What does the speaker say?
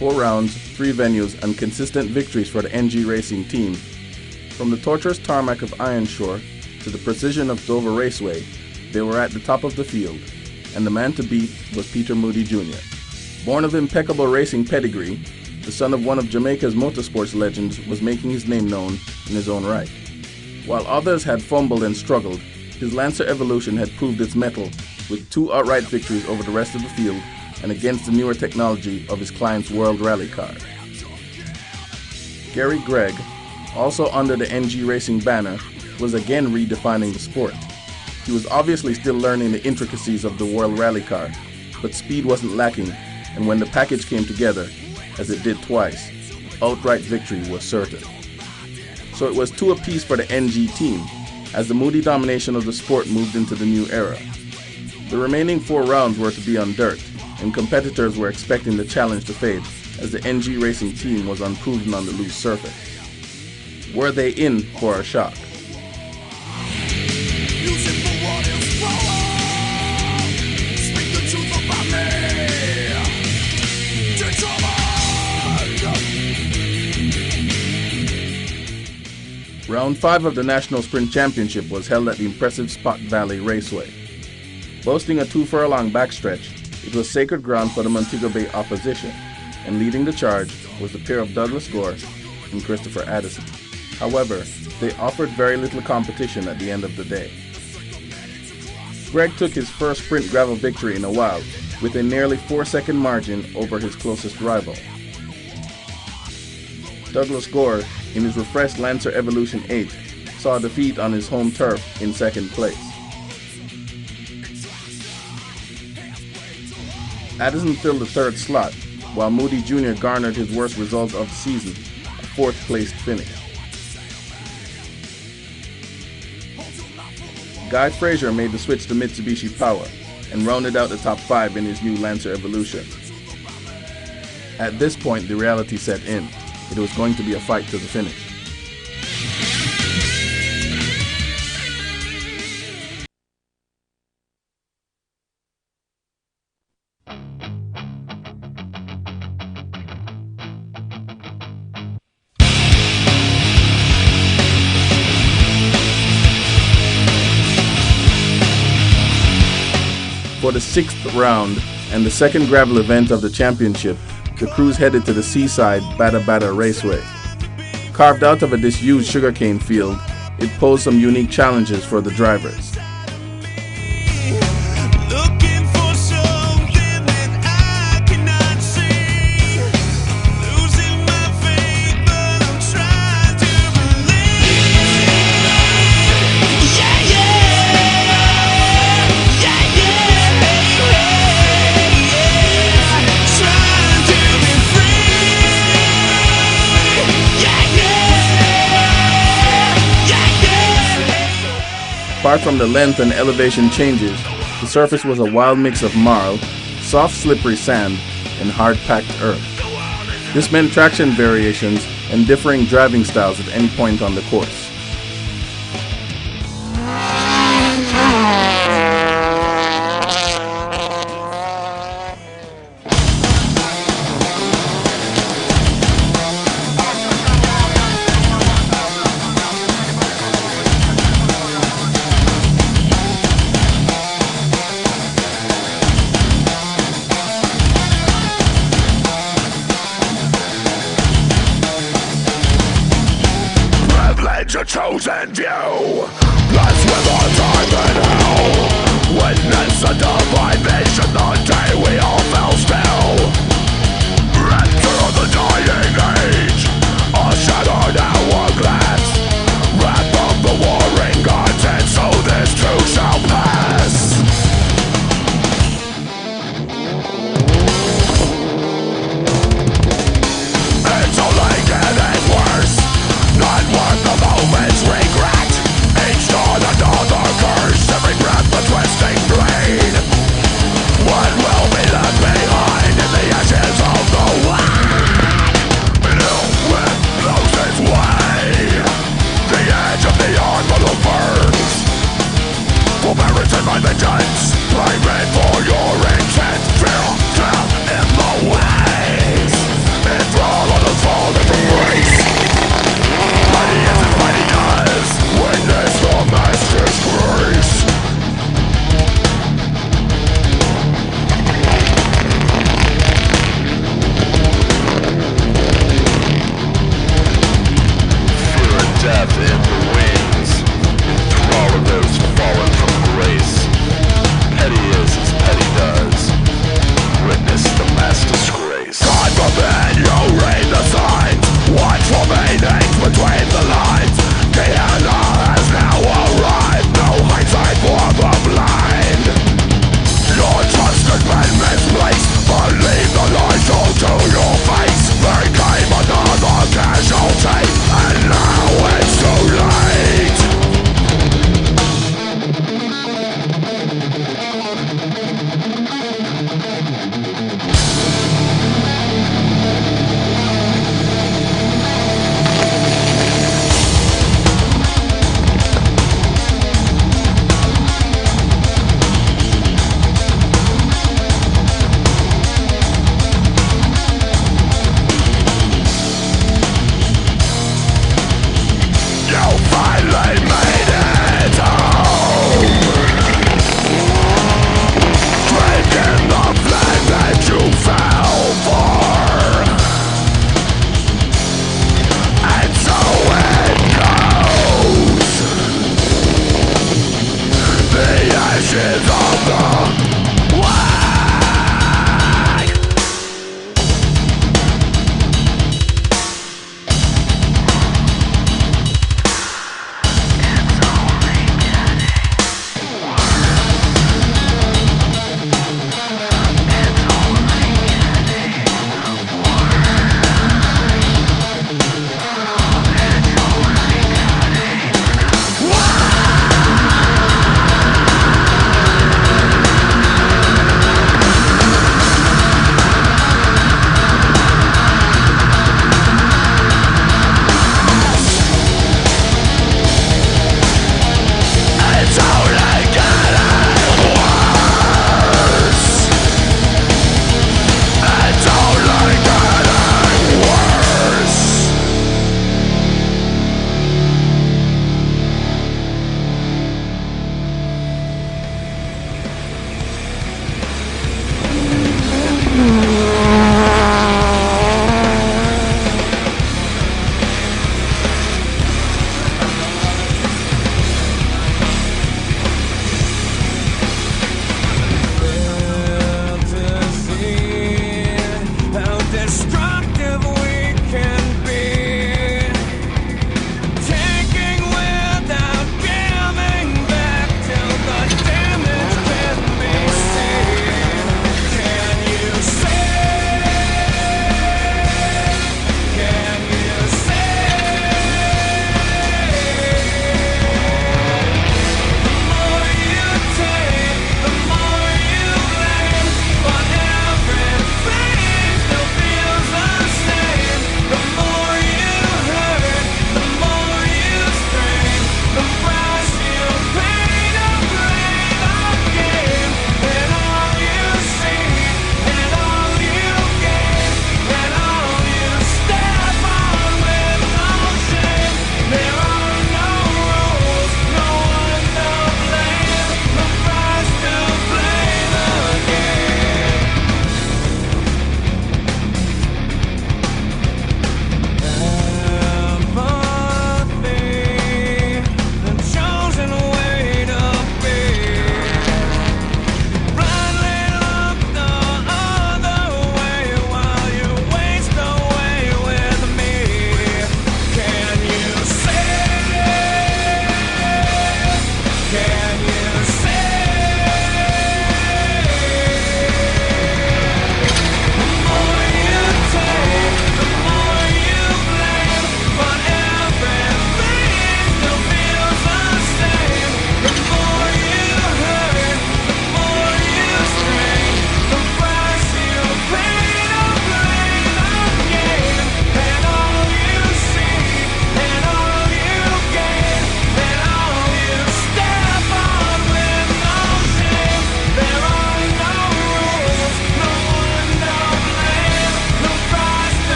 4 rounds, 3 venues, and consistent victories for the NG Racing team. From the torturous tarmac of Ironshore to the precision of Dover Raceway, they were at the top of the field, and the man to beat was Peter Moody Jr. Born of impeccable racing pedigree, the son of one of Jamaica's motorsports legends was making his name known in his own right. While others had fumbled and struggled, his Lancer Evolution had proved its mettle with 2 outright victories over the rest of the field and against the newer technology of his client's World Rally car. Gary Gregg, also under the NG Racing banner, was again redefining the sport. He was obviously still learning the intricacies of the World Rally car, but speed wasn't lacking, and when the package came together, as it did twice, outright victory was certain. So it was 2 apiece for the NG team, as the Moody domination of the sport moved into the new era. The remaining 4 rounds were to be on dirt, and competitors were expecting the challenge to fade, as the NG Racing team was unproven on the loose surface. Were they in for a shock? Round 5 of the National Sprint Championship was held at the impressive Spot Valley Raceway. Boasting a 2-furlong backstretch, it was sacred ground for the Montego Bay opposition, and leading the charge was the pair of Douglas Gore and Christopher Addison. However, they offered very little competition at the end of the day. Gregg took his first sprint gravel victory in a while, with a nearly 4-second margin over his closest rival. Douglas Gore, in his refreshed Lancer Evolution 8, saw defeat on his home turf in 2nd place. Addison filled the 3rd slot, while Moody Jr. garnered his worst result of the season, a 4th placed finish. Guy Frazier made the switch to Mitsubishi Power and rounded out the top 5 in his new Lancer Evolution. At this point, the reality set in. It was going to be a fight to the finish. For the 6th round and the second gravel event of the championship, the crews headed to the seaside Bada Bada Raceway. Carved out of a disused sugarcane field, it posed some unique challenges for the drivers. Apart from the length and elevation changes, the surface was a wild mix of marl, soft slippery sand, and hard-packed earth. This meant traction variations and differing driving styles at any point on the course. A chosen few, blessed with our time and hell. Witness a divine vision, the day we all fell still. Enter the dying age, a shattered hourglass. Wrath of the warring gods, and so this too shall pass. It's only getting worse, not worth the moment's regret. Each dawn another curse, every breath a twisting blade. What will be left be